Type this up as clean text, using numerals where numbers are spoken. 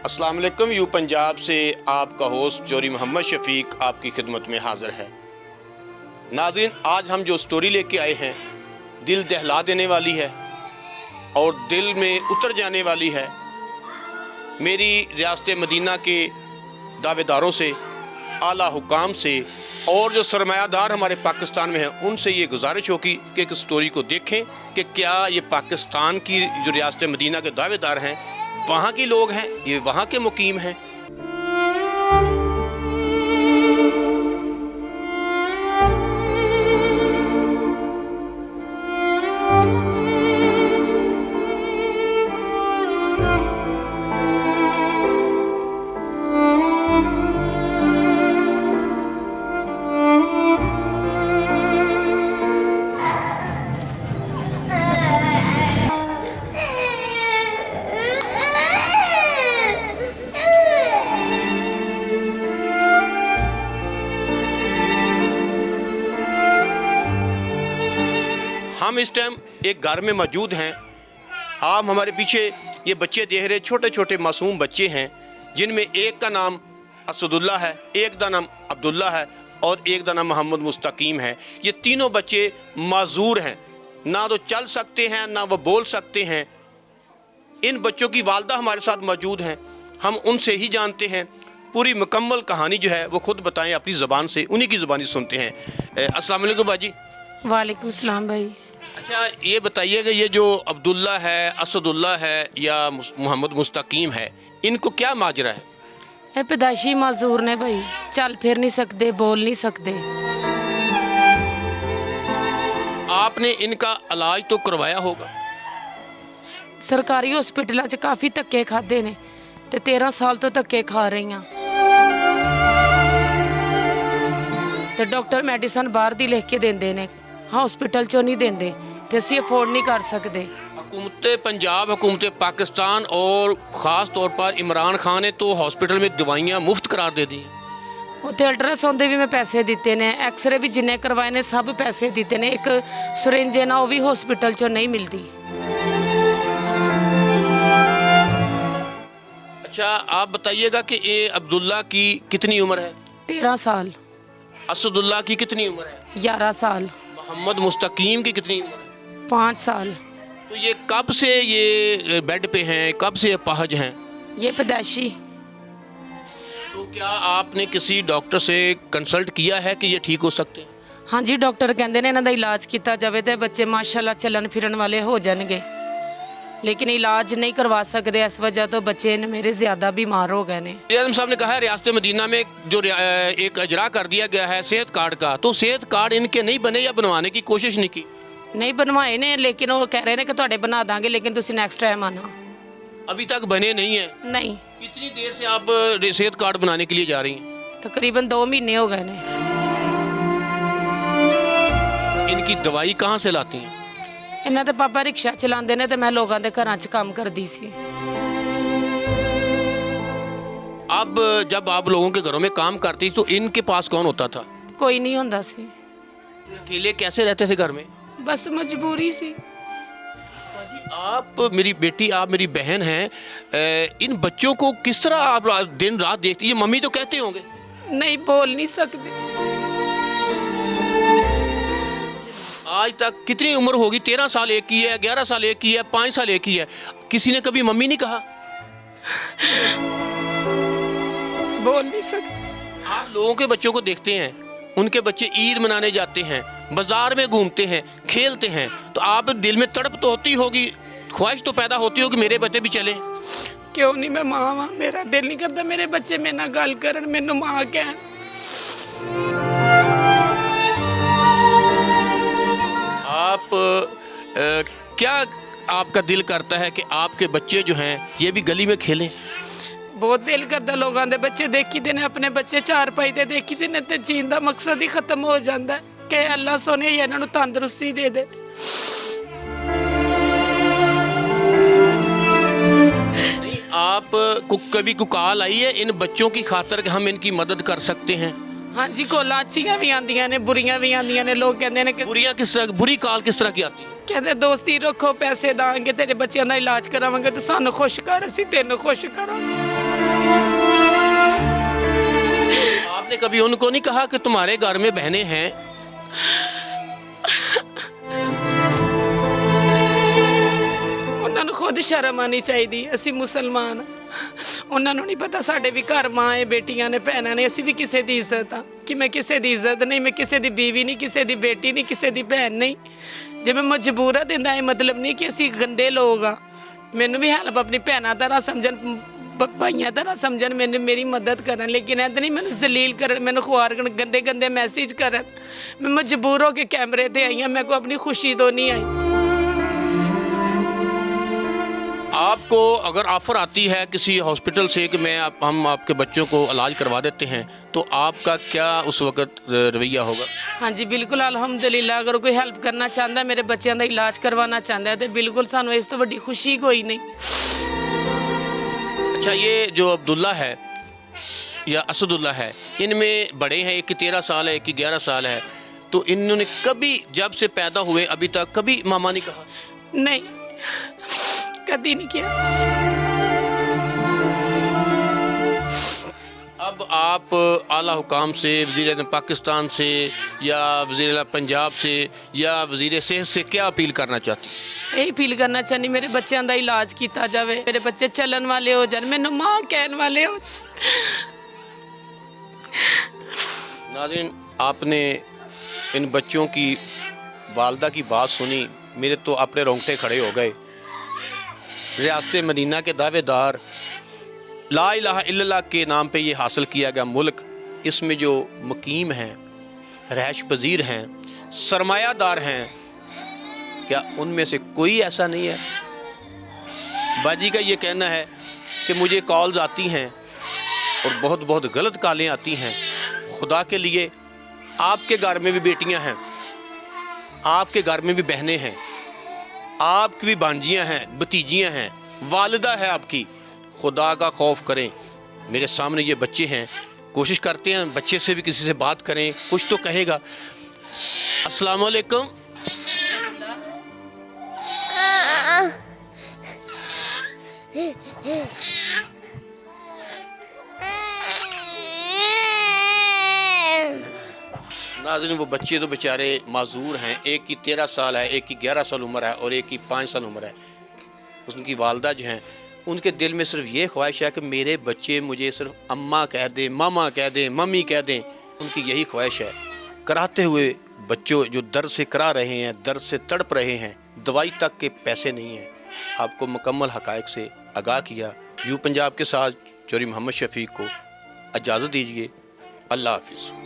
अस्सलाम वालेकुम। यू पंजाब से आपका होस्ट जोरी मोहम्मद शफीक आपकी खिदमत में हाज़िर है। नाज़रीन, आज हम जो स्टोरी लेके आए हैं दिल दहला देने वाली है और दिल में उतर जाने वाली है। मेरी रियासत मदीना के दावेदारों से, आला हुकाम से और जो सरमायादार हमारे पाकिस्तान में हैं उनसे ये गुजारिश होगी कि एक स्टोरी को देखें कि क्या ये पाकिस्तान की जो रियासत मदीना के दावेदार हैं वहाँ के लोग हैं, ये वहाँ के मुकीम हैं। हम इस टाइम एक घर में मौजूद हैं। आप हमारे पीछे ये बच्चे देख रहे, छोटे छोटे मासूम बच्चे हैं जिनमें एक का नाम असदुल्ला है, एक का नाम अब्दुल्ला है और एक का नाम मोहम्मद मुस्तकीम है। ये तीनों बच्चे माजूर हैं, ना तो चल सकते हैं ना वो बोल सकते हैं। इन बच्चों की वालदा हमारे साथ मौजूद हैं, हम उनसे ही जानते हैं। पूरी मुकम्मल कहानी जो है वो खुद बताएं अपनी ज़बान से, उन्हीं की ज़बानी सुनते हैं। अस्सलाम वालेकुम बाजी। वालेकुम सलाम भाई। अच्छा, ये बताइएगा ये जो अब्दुल्ला है, असदुल्ला है या मोहम्मद मुस्तकीम है, इनको क्या माजरा है? ये पैदाइशी माजूर ने भाई, चल फिर नहीं सकते, बोल नहीं सकते। आपने इनका इलाज तो करवाया होगा? सरकारी हॉस्पिटल च काफ़ी धक्के खाधे ने ते 13 साल तो धक्के खा रही हैं ते डॉक्टर मेडिसिन बाहर दी लिख के देंदे ने, हॉस्पिटल चो नहीं देंदे ते असीं अफोर्ड नहीं कर सकते। हुकूमत पंजाब, हुकूमत पाकिस्तान और ख़ास तौर पर इमरान खान ने तो हॉस्पिटल में दवाइयाँ मुफ्त करार दे दी। उत्थे अल्ट्रासाउंड दे भी मैं पैसे दिते ने, एक्सरे भी जिन्ने करवाए ने सब पैसे दिते ने। एक सिरिंज है ना वो भी हॉस्पिटल चो नहीं मिलती। अच्छा, आप बताइएगा कि ये अब्दुल्ला की कितनी उम्र है? 13 साल। असदुल्ला की कितनी उम्र है? 11 साल। मोहम्मद मुस्तकीम की कितनी उम्र है? 5 साल। तो ये कब से ये बेड पे हैं, कब से अपाहज हैं? ये पैदाइशी। तो क्या आपने किसी डॉक्टर से कंसल्ट किया है कि ये ठीक हो सकते हैं? हाँ जी, डॉक्टर कहते हैं इन्हों का इलाज किया जाए तो बच्चे माशाल्लाह चलन फिरन वाले हो जाएंगे, लेकिन इलाज नहीं करवा सकते। इस वजह तो बच्चे मेरे ज़्यादा बीमार हो गए हैं। आज़म साहब ने कहा है रियासत मदीना में जो एक अजरा कर दिया गया है सेहत कार्ड का, तो सेहत कार्ड इनके नहीं बने या बनवाने की कोशिश नहीं की? नहीं बनवाए ने, लेकिन वो कह रहे हैं कि तुहाडे बना देंगे, लेकिन तुसीं नेक्स्ट टाइम आना। अभी तक बने नहीं है? नहीं। कितनी देर से आप सेहत कार्ड बनाने के लिए जा रही हैं? तकरीबन 2 महीने हो गए ने। इनकी दवाई कहाँ से लाती हैं? इन्हां दे पापा रिक्शा चलाते ने, तो मैं लोगों के घरां च काम करती सी। अब जब आप लोगों के घरों में काम करती तो इनके पास कौन होता था? कोई नहीं होंदा सी। अकेले कैसे रहते थे घर में? बस मजबूरी सी। आप मेरी बेटी, आप मेरी बहन हैं, इन बच्चों को किस तरह आप दिन रात देखती है? मम्मी तो कहते होंगे। नहीं, बोल नहीं सकते। आज तक कितनी उम्र होगी? 13 साल एक की है, 11 साल एक की है, 5 साल एक की है। किसी ने कभी मम्मी नहीं कहा? बोल नहीं सकते। आप लोगों के बच्चों को देखते हैं, उनके बच्चे ईद मनाने जाते हैं, बाजार में घूमते हैं, खेलते हैं, तो आप दिल में तड़प तो होती होगी, ख्वाहिश तो पैदा होती होगी मेरे बच्चे भी चले। क्यों नहीं, मैं माँ हाँ, मेरा दिल नहीं करता मेरे बच्चे मेरे नाल गल करन, मैनू माँ कहन। आप क्या आपका दिल करता है कि आपके बच्चे जो हैं ये भी गली में खेलें? बहुत दिल करता। लोगों के बच्चे देखी दे ने, अपने बच्चे 4 पाई दे देखी दे ने, ते जीन का मकसद ही खत्म हो जाता है कि अल्लाह सोने इन्हों तंदुरुस्ती दे दे। नहीं, आप को कभी कॉल आई है इन बच्चों की खातर कि हम इनकी मदद कर सकते हैं? हाँ जी, कॉलां अच्छियां भी आंदियां ने, बुरियां भी आंदियां ने। लोग कहते हैं कि बुरी कॉल किस तरह की आती है? कहते दोस्ती रखो, पैसे दांगे, तेरे बच्चों का इलाज करावांगे, तू सानू खुश कर, असीं तेनू खुश करांगे। कभी उनको नहीं कहा कि तुम्हारे घर में बहनें हैं? ਉਹਨਾਂ ਨੂੰ ਖੁਦ ਸ਼ਰਮ ਆਣੀ ਚਾਹੀਦੀ। ਅਸੀਂ ਮੁਸਲਮਾਨ ਹਾਂ। ਉਹਨਾਂ ਨੂੰ ਨਹੀਂ ਪਤਾ ਸਾਡੇ ਵੀ ਘਰ ਮਾਂ ਹੈ, ਬੇਟੀਆਂ ਨੇ, ਭੈਣਾਂ ਨੇ। ਅਸੀਂ ਵੀ ਕਿਸੇ ਦੀ ਇੱਜ਼ਤ ਆ ਕਿ ਮੈਂ ਕਿਸੇ ਦੀ ਇੱਜ਼ਤ ਨਹੀਂ, ਮੈਂ ਕਿਸੇ ਦੀ ਬੀਵੀ ਨਹੀਂ, ਕਿਸੇ ਦੀ ਬੇਟੀ ਨਹੀਂ, ਕਿਸੇ ਦੀ ਭੈਣ ਨਹੀਂ। ਜੇ ਮੈਂ ਮਜਬੂਰ ਹਾਂ ਤਾਂ ਇਹ ਮਤਲਬ ਨਹੀਂ ਕਿ ਅਸੀਂ ਗੰਦੇ ਲੋਕ ਆ। ਮੈਨੂੰ ਵੀ ਹੈਲਪ ਆਪਣੀ ਭੈਣਾਂ ਤਰ੍ਹਾਂ ਸਮਝਣ, ਭਾਈਆਂ ਤਰ੍ਹਾਂ ਸਮਝਣ, ਮੈਨੂੰ ਮੇਰੀ ਮਦਦ ਕਰਨ, ਲੇਕਿਨ ਇੱਦਾਂ ਨਹੀਂ ਮੈਨੂੰ ਜ਼ਲੀਲ ਕਰਨ, ਮੈਨੂੰ ਖੁਆਰ ਕਰਨ, ਗੰਦੇ ਗੰਦੇ ਮੈਸੇਜ ਕਰਨ। ਮੈਂ ਮਜਬੂਰ ਹੋ ਕੇ ਕੈਮਰੇ ਤੇ ਆਈ ਹਾਂ, ਮੈਂ ਕੋਈ ਆਪਣੀ ਖੁਸ਼ੀ ਤੋਂ ਨਹੀਂ ਆਈ। आपको अगर ऑफ़र आती है किसी हॉस्पिटल से कि हम आपके बच्चों को इलाज करवा देते हैं, तो आपका क्या उस वक़्त रवैया होगा? हाँ जी बिल्कुल अल्हम्दुलिल्लाह। अगर कोई हेल्प करना चाहता है, मेरे बच्चों का इलाज करवाना चाहता है, तो बिल्कुल सानू इस तो बड़ी खुशी कोई नहीं। अच्छा, ये जो अब्दुल्ला है या असदुल्ला है, इनमें बड़े हैं, एक की 13 साल है, एक की 11 साल है, तो इन्होंने कभी जब से पैदा हुए अभी तक कभी मामा नहीं कहा? नहीं, कभी नहीं किया। अब आप आला हुकाम से, वज़ीर पाकिस्तान से या वज़ीर पंजाब से या वज़ीर सेहत से क्या अपील करना चाहती हैं? यही फील करना चाहनी मेरे बच्चों का इलाज किया जाए, मेरे बच्चे चलन वाले हो जाए, मैनू माँ कहने वाले हो जाए। नाज़रीन, आपने इन बच्चों की वालदा की बात सुनी, मेरे तो अपने रोंगटे खड़े हो गए। रियासत मदीना के दावेदार, ला इलाहा इल्लल्लाह के नाम पे ये हासिल किया गया मुल्क, इसमें जो मुकीम हैं, रहश पजीर हैं, सरमायादार हैं, क्या उनमें से कोई ऐसा नहीं है? बाजी का ये कहना है कि मुझे कॉल्स आती हैं और बहुत बहुत गलत कॉलें आती हैं। खुदा के लिए, आपके घर में भी बेटियां हैं, आपके घर में भी बहनें हैं, आपकी भी भांजियाँ हैं, भतीजियाँ हैं, वालिदा है आपकी। खुदा का खौफ करें। मेरे सामने ये बच्चे हैं, कोशिश करते हैं बच्चे से भी किसी से बात करें, कुछ तो कहेगा। अस्सलाम वालेकुम। नाज़रीन, वो बच्चे तो बेचारे माजूर हैं। एक की 13 साल है, एक की 11 साल उम्र है और एक की 5 साल उम्र है। उनकी वालदा जो हैं, उनके दिल में सिर्फ ये ख्वाहिश है कि मेरे बच्चे मुझे सिर्फ अम्मा कह दें, मामा कह दें, मम्मी कह दें। उनकी यही ख्वाहिश है। कराते हुए बच्चों जो दर्द से करा रहे हैं, दर्द से तड़प रहे हैं, दवाई तक के पैसे नहीं हैं। आपको मुकम्मल हक़ाइक़ से आगाह किया। यू पंजाब के साथ चौधरी मोहम्मद शफीक को इजाज़त दीजिए। अल्लाह हाफिज़।